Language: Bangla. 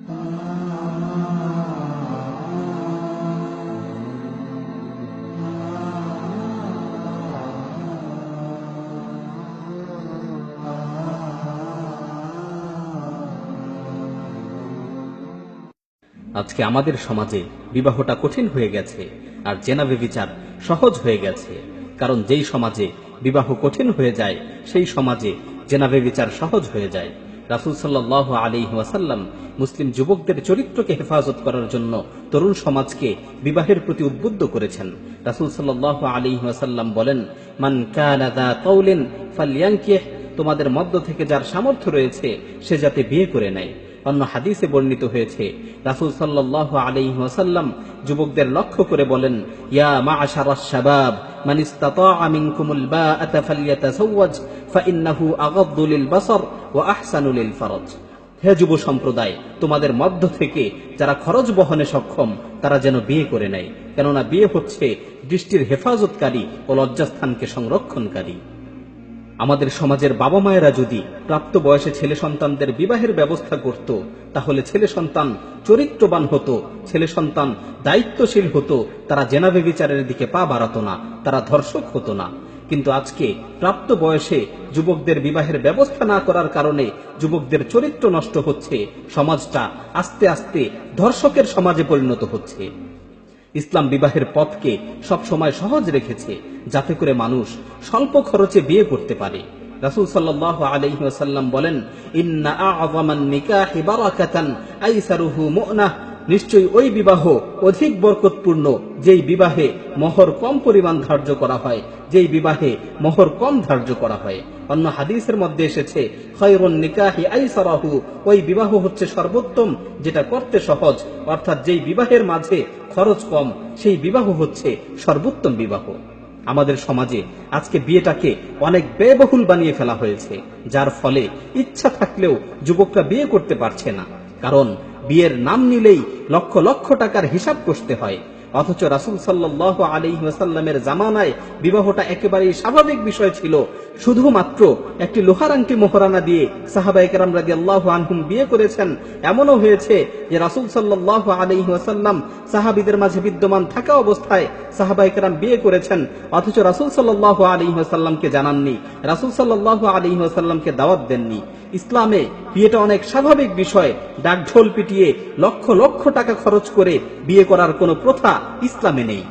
আজকে আমাদের সমাজে বিবাহটা কঠিন হয়ে গেছে আর জেনা ব্যভিচার সহজ হয়ে গেছে। কারণ যেই সমাজে বিবাহ কঠিন হয়ে যায় সেই সমাজে জেনা ব্যভিচার সহজ হয়ে যায়। রাসূল সাল্লাল্লাহু আলাইহি ওয়াসাল্লাম মুসলিম যুবকদের চরিত্রকে হেফাজত করার জন্য তরুণ সমাজকে বিবাহের প্রতি উদ্বুদ্ধ করেছেন। রাসূল সাল্লাল্লাহু আলাইহি ওয়াসাল্লাম বলেন, মান কানা যা তাওলিন ফালইয়ানকিহ, তোমাদের মধ্য থেকে যার সামর্থ্য রয়েছে সে যাতে বিয়ে করে নেয়। অন্য হাদিসে বর্ণিত হয়েছে, রাসূল সাল্লাল্লাহু আলাইহি ওয়াসাল্লাম যুবকদের লক্ষ্য করে বলেন, ইয়া মা'আশারাশ শাবাব মান ইসতাতা'a মিনকুমুল বাআতা ফালইয়াতাযাওয়াজ ফাইন্নাহু আগাদ্দু লিল বাসার ওয়া আহসানু লিল ফারাজ। হে যুব সম্প্রদায়, তোমাদের মধ্য থেকে যারা খরচ বহনে সক্ষম তারা যেন বিয়ে করে নেয়, কেননা বিয়ে হচ্ছে দৃষ্টির হেফাজতকারী ও লজ্জাস্থানকে সংরক্ষণকারী। আমাদের সমাজের বাবা মায়েরা যদি প্রাপ্ত বয়সে ছেলে সন্তানদের বিবাহের ব্যবস্থা করত, তাহলে ছেলে সন্তান চরিত্রবান হতো, ছেলে সন্তান দায়িত্বশীল হতো, তারা জেনা ব্যভিচারের দিকে পা বাড়াতো না, তারা ধর্ষক হতো না। কিন্তু আজকে প্রাপ্ত বয়সে যুবকদের বিবাহের ব্যবস্থা না করার কারণে যুবকদের চরিত্র নষ্ট হচ্ছে, সমাজটা আস্তে আস্তে ধর্ষকের সমাজে পরিণত হচ্ছে। ইসলাম বিবাহের পথকে সবসময় সহজ রেখেছে, যাতে করে মানুষ স্বল্প খরচে বিয়ে করতে পারে। রাসূল সাল্লাল্লাহু আলাইহি ওয়াসাল্লাম বলেন, ইন্না আ'যামান নিকাহি বারাকাতান আইসারুহু মু'নাহ, নিশ্চয়ই ওই বিবাহ অধিক বরকতপূর্ণ যেই বিবাহে মোহর কম পরিমাণ ধার্য করা হয়, যেই বিবাহে মোহর কম ধার্য করা হয়। অন্য হাদিসের মধ্যে এসেছে, খায়রুন নিকাহি আইসারাহু, ওই বিবাহ হচ্ছে সর্বোত্তম যেটা করতে সহজ, অর্থাৎ যেই বিবাহের মাঝে খরচ কম সেই বিবাহ হচ্ছে সর্বোত্তম বিবাহ। আমাদের সমাজে আজকে বিয়েটাকে অনেক ব্যয়বহুল বানিয়ে ফেলা হয়েছে, যার ফলে ইচ্ছা থাকলেও যুবকরা বিয়ে করতে পারছে না। কারণ বিয়ের নাম নিলেই লক্ষ লক্ষ টাকার হিসাব কষতে হয়। অথচ রাসূল সাল্লাল্লাহু আলাইহি ওয়াসাল্লামের জামানায় বিবাহটা একেবারেই স্বাভাবিক বিষয় ছিল। শুধুমাত্র একটি লোহার আংটি মোহরানা দিয়ে সাহাবায়ে কেরাম রাদিয়াল্লাহু আনহুম বিয়ে করেছেন। এমনও হয়েছে যে রাসূল সাল্লাল্লাহু আলাইহি ওয়াসাল্লাম সাহাবীদের মাঝে বিদ্যমান থাকা অবস্থায় সাহাবায়ে কেরাম বিয়ে করেছেন, অথচ রাসূল সাল্লাল্লাহু আলাইহি ওয়াসাল্লামকে জানাননি, রাসূল সাল্লাল্লাহু আলাইহি ওয়াসাল্লামকে দাওয়াত দেননি। ইসলামে বিয়েটা অনেক স্বাভাবিক বিষয়। ডাকঢোল পিটিয়ে লক্ষ লক্ষ টাকা খরচ করে বিয়ে করার কোনো প্রথা ইসলামে নেই।